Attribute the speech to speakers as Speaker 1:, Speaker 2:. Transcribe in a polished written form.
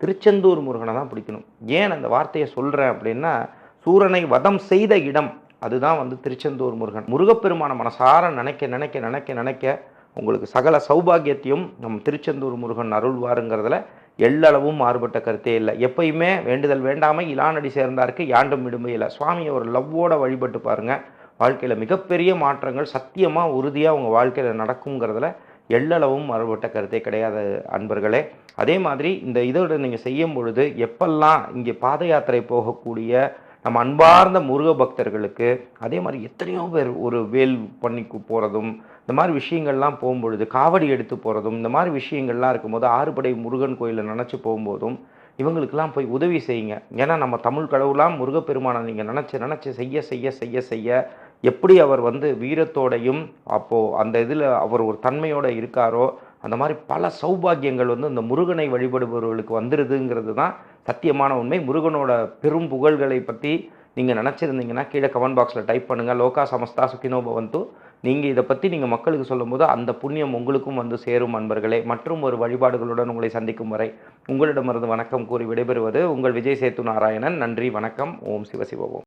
Speaker 1: திருச்செந்தூர் முருகனை தான் பிடிக்கணும். ஏன் அந்த வார்த்தையை சொல்கிறேன் அப்படின்னா, சூரனை வதம் செய்த இடம் அதுதான் வந்து திருச்செந்தூர் முருகன். முருகப்பெருமான மனசார நினைக்க நினைக்க நினைக்க நினைக்க உங்களுக்கு சகல சௌபாகியத்தையும் நம் திருச்செந்தூர் முருகன் அருள்வாருங்கிறதுல எள்ளளவும் மாறுபட்ட கருத்தே இல்லை. எப்பயுமே வேண்டுதல் வேண்டாமை இலானடி சேர்ந்தாருக்கு யாண்டும் விடுமை இல்லை. சுவாமியை ஒரு லவ்வோட வழிபட்டு பாருங்கள். வாழ்க்கையில் மிகப்பெரிய மாற்றங்கள் சத்தியமாக உறுதியாக உங்கள் வாழ்க்கையில் நடக்குங்கிறதுல எள்ளளவும் மாறுபட்ட கருத்தே கிடையாது அன்பர்களே. அதே மாதிரி இந்த இதோட நீங்கள் செய்யும் பொழுது எப்பெல்லாம் இங்கே பாத யாத்திரை போகக்கூடிய நம்ம அன்பார்ந்த முருக பக்தர்களுக்கு அதே மாதிரி எத்தனையோ பேர் ஒரு வேல் பண்ணி போகிறதும் இந்த மாதிரி விஷயங்கள்லாம் போகும்பொழுது காவடி எடுத்து போகிறதும் இந்த மாதிரி விஷயங்கள்லாம் இருக்கும்போது ஆறுபடை முருகன் கோயிலில் நினச்சி போகும்போதும் இவங்களுக்கெல்லாம் போய் உதவி செய்யுங்க. ஏன்னா நம்ம தமிழ் கடவுளாம் முருகப்பெருமானை நீங்கள் நினச்சி செய்ய செய்ய செய்ய செய்ய எப்படி அவர் வந்து வீரத்தோடையும் அப்போது அந்த இதில் அவர் ஒரு தன்மையோடு இருக்காரோ அந்த மாதிரி பல சௌபாகியங்கள் வந்து இந்த முருகனை வழிபடுபவர்களுக்கு வந்துடுதுங்கிறது தான் சத்தியமான உண்மை. முருகனோட பெரும் புகழ்களை பற்றி நீங்கள் நினச்சிருந்தீங்கன்னா கீழே கமெண்ட் பாக்ஸில் டைப் பண்ணுங்கள். லோகா சமஸ்தா சுகினோ பவந்து. நீங்கள் இதை பற்றி நீங்கள் மக்களுக்கு சொல்லும்போது அந்த புண்ணியம் உங்களுக்கும் வந்து சேரும் அன்பர்களே. மற்றும் ஒரு வழிபாடுகளுடன் உங்களை சந்திக்கும் வரை உங்களிடமிருந்து வணக்கம் கூறி விடைபெறுவது உங்கள் விஜய் சேத்து நாராயணன். நன்றி, வணக்கம். ஓம் சிவசிவ ஓம்.